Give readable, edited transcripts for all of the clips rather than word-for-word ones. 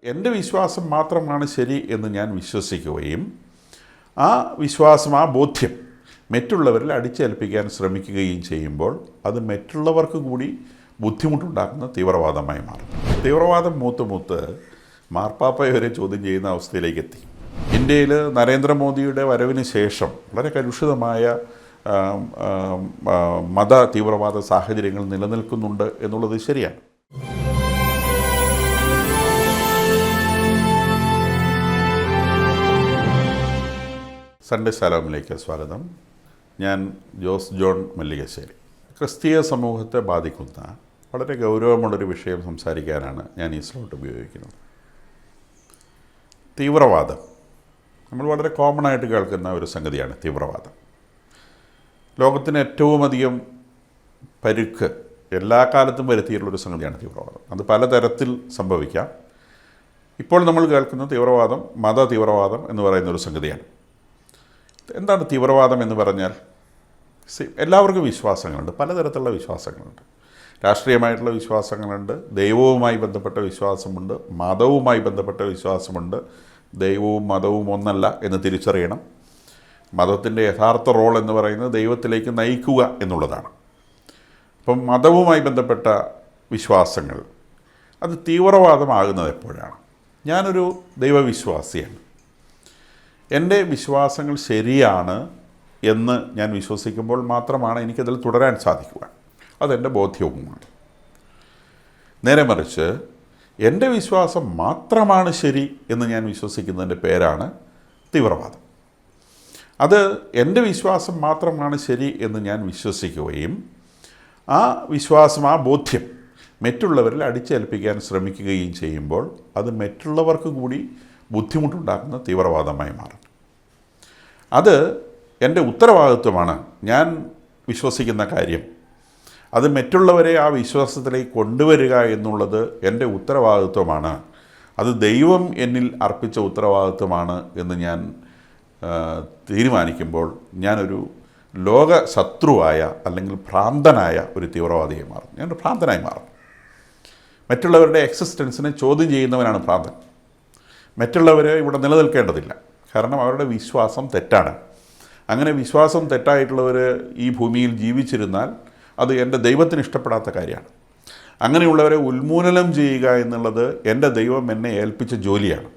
എൻ്റെ വിശ്വാസം മാത്രമാണ് ശരി എന്ന് ഞാൻ വിശ്വസിക്കുകയും ആ വിശ്വാസം, ആ ബോധ്യം മറ്റുള്ളവരിൽ അടിച്ചേൽപ്പിക്കാൻ ശ്രമിക്കുകയും ചെയ്യുമ്പോൾ അത് മറ്റുള്ളവർക്ക് കൂടി ബുദ്ധിമുട്ടുണ്ടാക്കുന്ന തീവ്രവാദമായി മാറും. തീവ്രവാദം മൂത്ത് മാർപ്പാപ്പയെ വരെ ചോദ്യം ചെയ്യുന്ന അവസ്ഥയിലേക്ക് എത്തി. ഇന്ത്യയിൽ നരേന്ദ്രമോദിയുടെ വരവിന് ശേഷം വളരെ കലുഷിതമായ മത തീവ്രവാദ സാഹചര്യങ്ങൾ നിലനിൽക്കുന്നുണ്ട് എന്നുള്ളത് ശരിയാണ്. സൺഡേ സലാമിലേക്ക് സ്വാഗതം. ഞാൻ ജോസ് ജോൺ മല്ലികശ്ശേരി. ക്രിസ്തീയ സമൂഹത്തെ ബാധിക്കുന്ന വളരെ ഗൗരവമുള്ളൊരു വിഷയം സംസാരിക്കാനാണ് ഞാൻ ഈ സ്ലോട്ട് ഉപയോഗിക്കുന്നത്. തീവ്രവാദം നമ്മൾ വളരെ കോമൺ ആയിട്ട് കേൾക്കുന്ന ഒരു സംഗതിയാണ് തീവ്രവാദം. ലോകത്തിന് ഏറ്റവും അധികം പരുക്ക് എല്ലാ കാലത്തും വരുത്തിയിട്ടുള്ളൊരു സംഗതിയാണ് തീവ്രവാദം. അത് പലതരത്തിൽ സംഭവിക്കാം. ഇപ്പോൾ നമ്മൾ കേൾക്കുന്ന തീവ്രവാദം മത തീവ്രവാദം എന്ന് പറയുന്നൊരു സംഗതിയാണ്. എന്താണ് തീവ്രവാദം എന്ന് പറഞ്ഞാൽ? എല്ലാവർക്കും വിശ്വാസങ്ങളുണ്ട്, പലതരത്തിലുള്ള വിശ്വാസങ്ങളുണ്ട്. രാഷ്ട്രീയമായിട്ടുള്ള വിശ്വാസങ്ങളുണ്ട്, ദൈവവുമായി ബന്ധപ്പെട്ട വിശ്വാസമുണ്ട്, മതവുമായി ബന്ധപ്പെട്ട വിശ്വാസമുണ്ട്. ദൈവവും മതവും ഒന്നല്ല എന്ന് തിരിച്ചറിയണം. മതത്തിൻ്റെ യഥാർത്ഥ റോൾ എന്ന് പറയുന്നത് ദൈവത്തിലേക്ക് നയിക്കുക എന്നുള്ളതാണ്. അപ്പം മതവുമായി ബന്ധപ്പെട്ട വിശ്വാസങ്ങൾ അത് തീവ്രവാദമാകുന്നത് എപ്പോഴാണ്? ഞാനൊരു ദൈവവിശ്വാസിയാണ്. എൻ്റെ വിശ്വാസങ്ങൾ ശരിയാണ് എന്ന് ഞാൻ വിശ്വസിക്കുമ്പോൾ മാത്രമാണ് എനിക്കതിൽ തുടരാൻ സാധിക്കുക. അതെൻ്റെ ബോധ്യവുമാണ്. നേരെ മറിച്ച് എൻ്റെ വിശ്വാസം മാത്രമാണ് ശരി എന്ന് ഞാൻ വിശ്വസിക്കുന്നതിൻ്റെ പേരാണ് തീവ്രവാദം. അത് എൻ്റെ വിശ്വാസം മാത്രമാണ് ശരി എന്ന് ഞാൻ വിശ്വസിക്കുകയും ആ വിശ്വാസം, ആ ബോധ്യം മറ്റുള്ളവരിൽ അടിച്ചേൽപ്പിക്കാൻ ശ്രമിക്കുകയും ചെയ്യുമ്പോൾ അത് മറ്റുള്ളവർക്ക് കൂടി ബുദ്ധിമുട്ടുണ്ടാക്കുന്ന തീവ്രവാദമായി മാറും. അത് എൻ്റെ ഉത്തരവാദിത്വമാണ്. ഞാൻ വിശ്വസിക്കുന്ന കാര്യം അത് മറ്റുള്ളവരെ ആ വിശ്വാസത്തിലേക്ക് കൊണ്ടുവരിക എന്നുള്ളത് എൻ്റെ ഉത്തരവാദിത്വമാണ്. അത് ദൈവം എന്നിൽ അർപ്പിച്ച ഉത്തരവാദിത്വമാണ് എന്ന് ഞാൻ തീരുമാനിക്കുമ്പോൾ ഞാനൊരു ലോക ശത്രുവായ അല്ലെങ്കിൽ ഭ്രാന്തനായ ഒരു തീവ്രവാദിയായി മാറും. ഞാനൊരു ഭ്രാന്തനായി മാറും. മറ്റുള്ളവരുടെ എക്സിസ്റ്റൻസിനെ ചോദ്യം ചെയ്യുന്നവനാണ് ഭ്രാന്തൻ. മറ്റുള്ളവരെ ഇവിടെ നിലനിൽക്കേണ്ടതില്ല, കാരണം അവരുടെ വിശ്വാസം തെറ്റാണ്. അങ്ങനെ വിശ്വാസം തെറ്റായിട്ടുള്ളവർ ഈ ഭൂമിയിൽ ജീവിച്ചിരുന്നാൽ അത് എൻ്റെ ദൈവത്തിന് ഇഷ്ടപ്പെടാത്ത കാര്യമാണ്. അങ്ങനെയുള്ളവരെ ഉന്മൂലനം ചെയ്യുക എന്നുള്ളത് എൻ്റെ ദൈവം എന്നെ ഏൽപ്പിച്ച ജോലിയാണ്.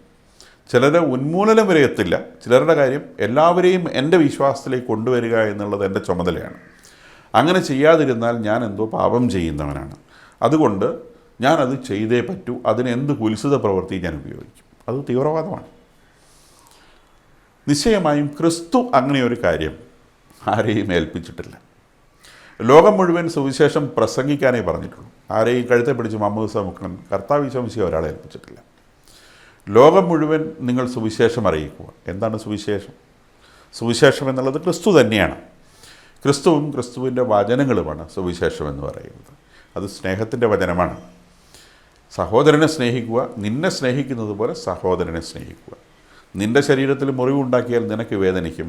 ചിലരെ ഉന്മൂലനം വരെ എത്തില്ല, ചിലരുടെ കാര്യം എല്ലാവരെയും എൻ്റെ വിശ്വാസത്തിലേക്ക് കൊണ്ടുവരിക എന്നുള്ളത് എൻ്റെ ചുമതലയാണ്. അങ്ങനെ ചെയ്യാതിരുന്നാൽ ഞാൻ എന്തോ പാപം ചെയ്യുന്നവനാണ്. അതുകൊണ്ട് ഞാനത് ചെയ്തേ പറ്റൂ. അതിന് എന്ത് കുൽസിത പ്രവൃത്തി ഞാൻ ഉപയോഗിക്കും. അത് തീവ്രവാദമാണ്. നിശ്ചയമായും ക്രിസ്തു അങ്ങനെയൊരു കാര്യം ആരെയും ഏൽപ്പിച്ചിട്ടില്ല. ലോകം മുഴുവൻ സുവിശേഷം പ്രസംഗിക്കാനേ പറഞ്ഞിട്ടുള്ളൂ. ആരെയും കഴുത്തെ പിടിച്ച് മമ്മൂസ മുക്കണം കർത്താവ് വിശ്വസിക്കുക ഒരാളെ ഏൽപ്പിച്ചിട്ടില്ല. ലോകം മുഴുവൻ നിങ്ങൾ സുവിശേഷം അറിയിക്കുക. എന്താണ് സുവിശേഷം? സുവിശേഷം എന്നുള്ളത് ക്രിസ്തു തന്നെയാണ്. ക്രിസ്തുവും ക്രിസ്തുവിൻ്റെ വചനങ്ങളുമാണ് സുവിശേഷം എന്ന് പറയുന്നത്. അത് സ്നേഹത്തിൻ്റെ വചനമാണ്. സഹോദരനെ സ്നേഹിക്കുക, നിന്നെ സ്നേഹിക്കുന്നത് പോലെ സഹോദരനെ സ്നേഹിക്കുക. നിൻ്റെ ശരീരത്തിൽ മുറിവുണ്ടാക്കിയാൽ നിനക്ക് വേദനിക്കും,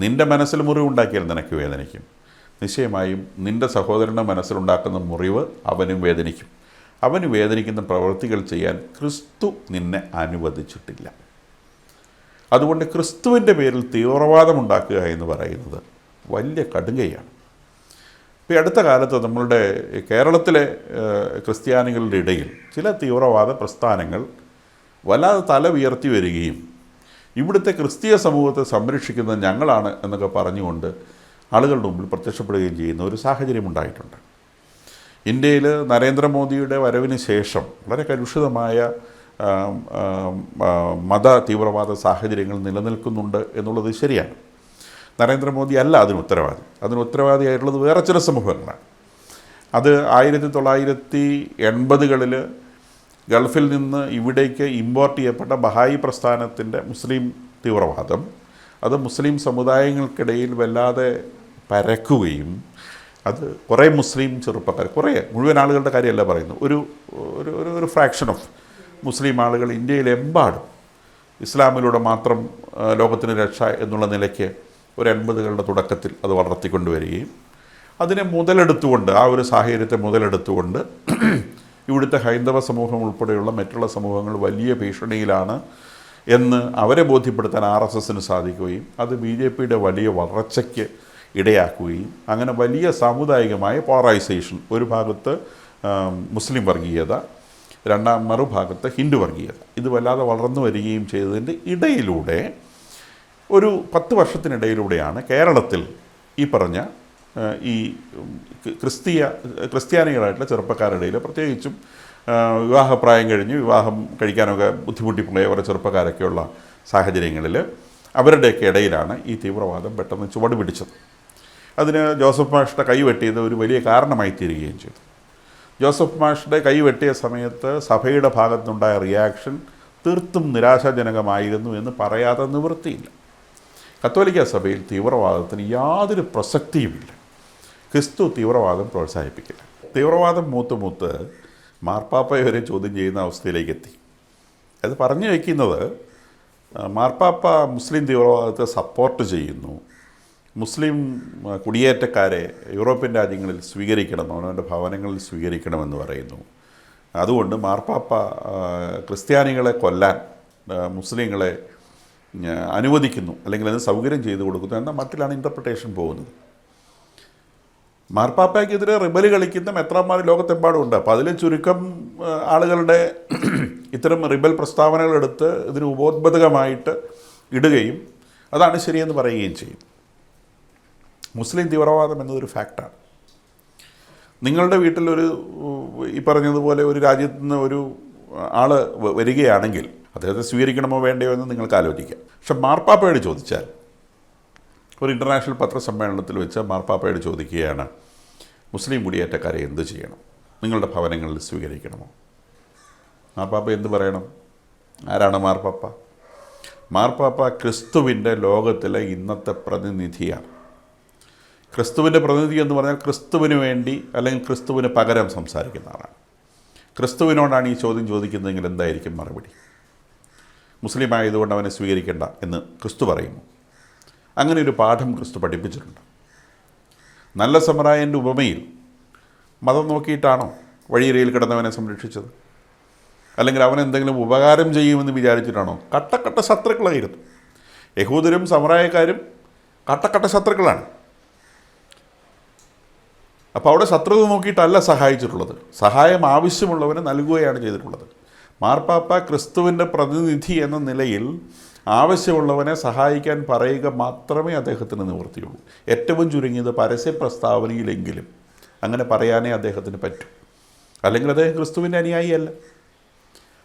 നിൻ്റെ മനസ്സിൽ മുറിവുണ്ടാക്കിയാൽ നിനക്ക് വേദനിക്കും. നിശ്ചയമായും നിൻ്റെ സഹോദരൻ്റെ മനസ്സിലുണ്ടാക്കുന്ന മുറിവ് അവനും വേദനിക്കും. അവന് വേദനിക്കുന്ന പ്രവൃത്തികൾ ചെയ്യാൻ ക്രിസ്തു നിന്നെ അനുവദിച്ചിട്ടില്ല. അതുകൊണ്ട് ക്രിസ്തുവിൻ്റെ പേരിൽ തീവ്രവാദമുണ്ടാക്കുക എന്ന് പറയുന്നത് വലിയ കടുങ്കയാണ്. ഇപ്പോൾ അടുത്ത കാലത്ത് നമ്മളുടെ കേരളത്തിലെ ക്രിസ്ത്യാനികളുടെ ഇടയിൽ ചില തീവ്രവാദ പ്രസ്ഥാനങ്ങൾ വല്ലാതെ തല ഉയർത്തി വരികയും ഇവിടുത്തെ ക്രിസ്തീയ സമൂഹത്തെ സംരക്ഷിക്കുന്നത് ഞങ്ങളാണ് എന്നൊക്കെ പറഞ്ഞുകൊണ്ട് ആളുകളുടെ മുമ്പിൽ പ്രത്യക്ഷപ്പെടുകയും ചെയ്യുന്ന ഒരു സാഹചര്യം ഉണ്ടായിട്ടുണ്ട്. ഇന്ത്യയിൽ നരേന്ദ്രമോദിയുടെ വരവിന് ശേഷം വളരെ കലുഷിതമായ മത തീവ്രവാദ സാഹചര്യങ്ങൾ നിലനിൽക്കുന്നുണ്ട് എന്നുള്ളത് ശരിയാണ്. നരേന്ദ്രമോദി അല്ല അതിന് ഉത്തരവാദി. അതിന് ഉത്തരവാദിയായിട്ടുള്ളത് വേറെ ചില സമൂഹങ്ങളാണ്. അത് 1980കളിൽ ഗൾഫിൽ നിന്ന് ഇവിടേക്ക് ഇമ്പോർട്ട് ചെയ്യപ്പെട്ട ബഹായി പ്രസ്ഥാനത്തിൻ്റെ മുസ്ലിം തീവ്രവാദം അത് മുസ്ലിം സമുദായങ്ങൾക്കിടയിൽ വല്ലാതെ പരക്കുകയും അത് കുറേ മുസ്ലിം ചെറുപ്പക്കാർ, മുഴുവൻ ആളുകളുടെ കാര്യമല്ല പറയുന്നു, ഒരു ഫ്രാക്ഷൻ ഓഫ് മുസ്ലിം ആളുകൾ ഇന്ത്യയിലെമ്പാടും ഇസ്ലാമിലൂടെ മാത്രം ലോകത്തിന് രക്ഷ എന്നുള്ള നിലയ്ക്ക് ഒരു 80കളുടെ തുടക്കത്തിൽ അത് വളർത്തിക്കൊണ്ടുവരികയും അതിനെ മുതലെടുത്തുകൊണ്ട്, ആ ഒരു സാഹചര്യത്തെ മുതലെടുത്തുകൊണ്ട് ഇവിടുത്തെ ഹൈന്ദവ സമൂഹം ഉൾപ്പെടെയുള്ള മറ്റുള്ള സമൂഹങ്ങൾ വലിയ ഭീഷണിയിലാണ് എന്ന് അവരെ ബോധ്യപ്പെടുത്താൻ RSSന് സാധിക്കുകയും അത് BJPയുടെ വലിയ വളർച്ചയ്ക്ക് ഇടയാക്കുകയും അങ്ങനെ വലിയ സാമുദായികമായ പോളറൈസേഷൻ, ഒരു ഭാഗത്ത് മുസ്ലിം വർഗീയത, മറുഭാഗത്ത് ഹിന്ദു വർഗീയത, ഇത് വല്ലാതെ വളർന്നു വരികയും ചെയ്തതിൻ്റെ ഇടയിലൂടെ ഒരു 10 വർഷത്തിനിടയിലൂടെയാണ് കേരളത്തിൽ ഈ പറഞ്ഞ ഈ ക്രിസ്ത്യാനികളായിട്ടുള്ള ചെറുപ്പക്കാരുടെ ഇടയിൽ, പ്രത്യേകിച്ചും വിവാഹപ്രായം കഴിഞ്ഞ് വിവാഹം കഴിക്കാനൊക്കെ ബുദ്ധിമുട്ടിപ്പോയ കുറേ ചെറുപ്പക്കാരൊക്കെയുള്ള സാഹചര്യങ്ങളിൽ അവരുടെയൊക്കെ ഇടയിലാണ് ഈ തീവ്രവാദം പെട്ടെന്ന് ചുവട് പിടിച്ചത്. അതിന് ജോസഫ് മാഷിൻ്റെ കൈവെട്ടിയത് ഒരു വലിയ കാരണമായി തീരുകയും ചെയ്തു. ജോസഫ് മാഷിൻ്റെ കൈവെട്ടിയ സമയത്ത് സഭയുടെ ഭാഗത്തുനിന്നുണ്ടായ റിയാക്ഷൻ തീർത്തും നിരാശാജനകമായിരുന്നു എന്ന് പറയാതെ നിവൃത്തിയില്ല. കത്തോലിക്ക സഭയിൽ തീവ്രവാദത്തിന് യാതൊരു പ്രസക്തിയുമില്ല. ക്രിസ്തു തീവ്രവാദം പ്രോത്സാഹിപ്പിക്കില്ല. തീവ്രവാദം മൂത്ത് മാർപ്പാപ്പയെ വരെ ചോദ്യം ചെയ്യുന്ന അവസ്ഥയിലേക്ക് എത്തി. അത് പറഞ്ഞു വയ്ക്കുന്നത് മാർപ്പാപ്പ മുസ്ലിം തീവ്രവാദത്തെ സപ്പോർട്ട് ചെയ്യുന്നു, മുസ്ലിം കുടിയേറ്റക്കാരെ യൂറോപ്യൻ രാജ്യങ്ങളിൽ സ്വീകരിക്കണം, അവനവൻ്റെ ഭവനങ്ങളിൽ സ്വീകരിക്കണമെന്ന് പറയുന്നു. അതുകൊണ്ട് മാർപ്പാപ്പ ക്രിസ്ത്യാനികളെ കൊല്ലാൻ മുസ്ലിങ്ങളെ അനുവദിക്കുന്നു, അല്ലെങ്കിൽ അത് സൗകര്യം ചെയ്തു കൊടുക്കുന്നു എന്ന മട്ടിലാണ് ഇൻ്റർപ്രിട്ടേഷൻ പോകുന്നത്. മാർപ്പാപ്പയ്ക്കെതിരെ റിബല് കളിക്കുന്ന മെത്രാന്മാർ ലോകത്തെമ്പാടുമുണ്ട്. അപ്പോൾ അതിൽ ചുരുക്കം ആളുകളുടെ ഇത്തരം റിബൽ പ്രസ്താവനകളെടുത്ത് ഇതിന് ഉപോദ്ബലകമായിട്ട് ഇടുകയും അതാണ് ശരിയെന്ന് പറയുകയും ചെയ്യും. മുസ്ലിം തീവ്രവാദം എന്നതൊരു ഫാക്റ്റാണ്. നിങ്ങളുടെ വീട്ടിലൊരു ഈ പറഞ്ഞതുപോലെ ഒരു രാജ്യത്ത് നിന്ന് ഒരു ആൾ വരികയാണെങ്കിൽ അദ്ദേഹത്തെ സ്വീകരിക്കണമോ വേണ്ടയോ എന്ന് നിങ്ങൾക്ക് ആലോചിക്കാം. പക്ഷെ മാർപ്പാപ്പയോട് ചോദിച്ചാൽ, ഒരു ഇൻ്റർനാഷണൽ പത്രസമ്മേളനത്തിൽ വെച്ച് മാർപ്പാപ്പയോട് ചോദിക്കുകയാണ്, മുസ്ലിം കുടിയേറ്റക്കാരെ എന്ത് ചെയ്യണം, നിങ്ങളുടെ ഭവനങ്ങളിൽ സ്വീകരിക്കണമോ? മാർപ്പാപ്പ എന്ത് പറയണം? ആരാണ് മാർപ്പാപ്പ? മാർപ്പാപ്പ ക്രിസ്തുവിൻ്റെ ലോകത്തിലെ ഇന്നത്തെ പ്രതിനിധിയാണ്. ക്രിസ്തുവിൻ്റെ പ്രതിനിധി എന്ന് പറഞ്ഞാൽ ക്രിസ്തുവിന് വേണ്ടി അല്ലെങ്കിൽ ക്രിസ്തുവിന് പകരം സംസാരിക്കുന്ന ആളാണ്. ക്രിസ്തുവിനോടാണ് ഈ ചോദ്യം ചോദിക്കുന്നതെങ്കിൽ എന്തായിരിക്കും മറുപടി? മുസ്ലിം ആയതുകൊണ്ട് അവനെ സ്വീകരിക്കേണ്ട എന്ന് ക്രിസ്തു പറയുന്നു. അങ്ങനെ ഒരു പാഠം ക്രിസ്തു പഠിപ്പിച്ചിട്ടുണ്ട്. നല്ല സമറായൻ്റെ ഉപമയിൽ മതം നോക്കിയിട്ടാണോ വഴിയരിയിൽ കിടന്നവനെ സംരക്ഷിച്ചത്? അല്ലെങ്കിൽ അവനെന്തെങ്കിലും ഉപകാരം ചെയ്യുമെന്ന് വിചാരിച്ചിട്ടാണോ? കട്ടക്കട്ട ശത്രുക്കളായിരുന്നു. യഹൂദരും സമറായക്കാരും കട്ടക്കട്ട ശത്രുക്കളാണ്. അപ്പോൾ അവിടെ ശത്രുത നോക്കിയിട്ടല്ല സഹായിച്ചിട്ടുള്ളത്, സഹായം ആവശ്യമുള്ളവന് നൽകുകയാണ് ചെയ്തിട്ടുള്ളത്. മാർപ്പാപ്പ ക്രിസ്തുവിൻ്റെ പ്രതിനിധി എന്ന നിലയിൽ ആവശ്യമുള്ളവനെ സഹായിക്കാൻ പറയുക മാത്രമേ അദ്ദേഹത്തിന് നിവൃത്തിയുള്ളൂ. ഏറ്റവും ചുരുങ്ങിയത് പരസ്യ പ്രസ്താവനയിലെങ്കിലും അങ്ങനെ പറയാനേ അദ്ദേഹത്തിന് പറ്റൂ. അല്ലെങ്കിൽ അദ്ദേഹം ക്രിസ്തുവിൻ്റെ അനുയായിയല്ല.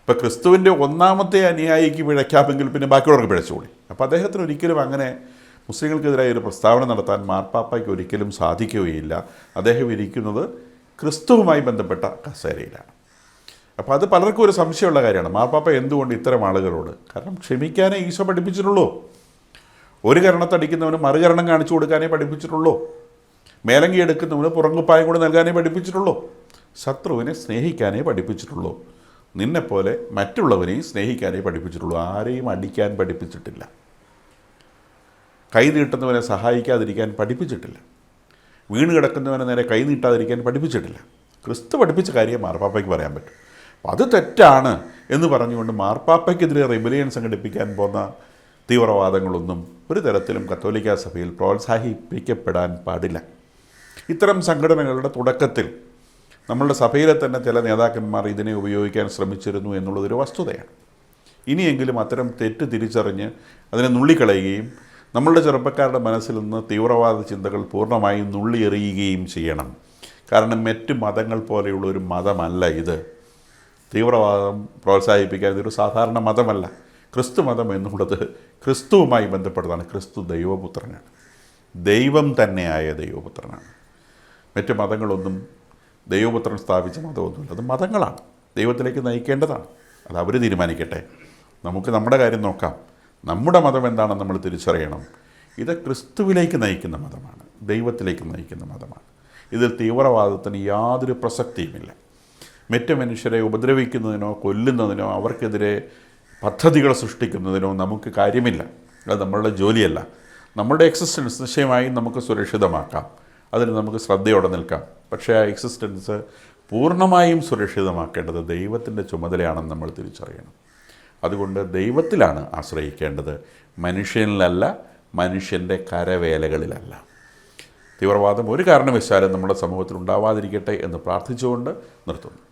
ഇപ്പോൾ ക്രിസ്തുവിൻ്റെ ഒന്നാമത്തെ അനുയായിക്ക് പിഴയ്ക്കാമെങ്കിൽ പിന്നെ ബാക്കിയുള്ളവർക്ക് പിഴച്ചുകൂടി. അപ്പോൾ അദ്ദേഹത്തിന് ഒരിക്കലും അങ്ങനെ മുസ്ലിങ്ങൾക്കെതിരായ ഒരു പ്രസ്താവന നടത്താൻ മാർപ്പാപ്പയ്ക്ക് ഒരിക്കലും സാധിക്കുകയില്ല. അദ്ദേഹം ഇരിക്കുന്നത് ക്രിസ്തുവുമായി ബന്ധപ്പെട്ട കസേരയിലാണ്. അപ്പോൾ അത് പലർക്കും ഒരു സംശയമുള്ള കാര്യമാണ്. മാർപ്പാപ്പ എന്തുകൊണ്ട് ഇത്തരം ആളുകളോട്? കാരണം ക്ഷമിക്കാനേ ഈശോ പഠിപ്പിച്ചിട്ടുള്ളൂ. ഒരു കരണത്തടിക്കുന്നവന് മറുകരണം കാണിച്ചു കൊടുക്കാനേ പഠിപ്പിച്ചിട്ടുള്ളൂ. മേലങ്കി എടുക്കുന്നവന് പുറങ്കുപ്പായം കൂടെ നൽകാനേ പഠിപ്പിച്ചിട്ടുള്ളൂ. ശത്രുവിനെ സ്നേഹിക്കാനേ പഠിപ്പിച്ചിട്ടുള്ളൂ. നിന്നെപ്പോലെ മറ്റുള്ളവരെയും സ്നേഹിക്കാനേ പഠിപ്പിച്ചിട്ടുള്ളൂ. ആരെയും അടിക്കാൻ പഠിപ്പിച്ചിട്ടില്ല. കൈ നീട്ടുന്നവനെ സഹായിക്കാതിരിക്കാൻ പഠിപ്പിച്ചിട്ടില്ല. വീണ് കിടക്കുന്നവനെ നേരെ കൈ നീട്ടാതിരിക്കാൻ പഠിപ്പിച്ചിട്ടില്ല. ക്രിസ്തു പഠിപ്പിച്ച കാര്യം മാർപ്പാപ്പയ്ക്ക് പറയാൻ പറ്റും. അപ്പോൾ അത് തെറ്റാണ് എന്ന് പറഞ്ഞുകൊണ്ട് മാർപ്പാപ്പയ്ക്കെതിരെ റിബലിയൻ സംഘടിപ്പിക്കാൻ പോകുന്ന തീവ്രവാദങ്ങളൊന്നും ഒരു തരത്തിലും കത്തോലിക്ക സഭയിൽ പ്രോത്സാഹിപ്പിക്കപ്പെടാൻ പാടില്ല. ഇത്തരം സംഘടനകളുടെ തുടക്കത്തിൽ നമ്മളുടെ സഭയിലെ തന്നെ ചില നേതാക്കന്മാർ ഇതിനെ ഉപയോഗിക്കാൻ ശ്രമിച്ചിരുന്നു എന്നുള്ളതൊരു വസ്തുതയാണ്. ഇനിയെങ്കിലും അത്തരം തെറ്റ് തിരിച്ചറിഞ്ഞ് അതിനെ നുള്ളിക്കളയുകയും നമ്മളുടെ ചെറുപ്പക്കാരുടെ മനസ്സിൽ നിന്ന് തീവ്രവാദ ചിന്തകൾ പൂർണ്ണമായും നുള്ളിയെറിയുകയും ചെയ്യണം. കാരണം മറ്റ് മതങ്ങൾ പോലെയുള്ള ഒരു മതമല്ല ഇത്. തീവ്രവാദം പ്രോത്സാഹിപ്പിക്കാൻ ഇതൊരു സാധാരണ മതമല്ല. ക്രിസ്തു മതം എന്നുള്ളത് ക്രിസ്തുവുമായി ബന്ധപ്പെട്ടതാണ്. ക്രിസ്തു ദൈവപുത്രനാണ്, ദൈവം തന്നെയായ ദൈവപുത്രനാണ്. മറ്റ് മതങ്ങളൊന്നും ദൈവപുത്രൻ സ്ഥാപിച്ച മതമൊന്നുമില്ല. അത് മതങ്ങളാണ്, ദൈവത്തിലേക്ക് നയിക്കേണ്ടതാണ്. അത് അവർ തീരുമാനിക്കട്ടെ. നമുക്ക് നമ്മുടെ കാര്യം നോക്കാം. നമ്മുടെ മതം എന്താണെന്ന് നമ്മൾ തിരിച്ചറിയണം. ഇത് ക്രിസ്തുവിലേക്ക് നയിക്കുന്ന മതമാണ്, ദൈവത്തിലേക്ക് നയിക്കുന്ന മതമാണ്. ഇതിൽ തീവ്രവാദത്തിന് യാതൊരു പ്രസക്തിയുമില്ല. മറ്റ് മനുഷ്യരെ ഉപദ്രവിക്കുന്നതിനോ കൊല്ലുന്നതിനോ അവർക്കെതിരെ പദ്ധതികൾ സൃഷ്ടിക്കുന്നതിനോ നമുക്ക് കാര്യമില്ല. അത് നമ്മളുടെ ജോലിയല്ല. നമ്മളുടെ എക്സിസ്റ്റൻസ് നിശ്ചയമായും നമുക്ക് സുരക്ഷിതമാക്കാം, അതിന് നമുക്ക് ശ്രദ്ധയോടെ നിൽക്കാം. പക്ഷേ ആ എക്സിസ്റ്റൻസ് പൂർണ്ണമായും സുരക്ഷിതമാക്കേണ്ടത് ദൈവത്തിൻ്റെ ചുമതലയാണെന്ന് നമ്മൾ തിരിച്ചറിയണം. അതുകൊണ്ട് ദൈവത്തിലാണ് ആശ്രയിക്കേണ്ടത്, മനുഷ്യനിലല്ല, മനുഷ്യൻ്റെ കരവേലകളിലല്ല. തീവ്രവാദം ഒരു കാരണവശാലും നമ്മുടെ സമൂഹത്തിൽ ഉണ്ടാവാതിരിക്കട്ടെ എന്ന് പ്രാർത്ഥിച്ചുകൊണ്ട് നിർത്തുന്നു.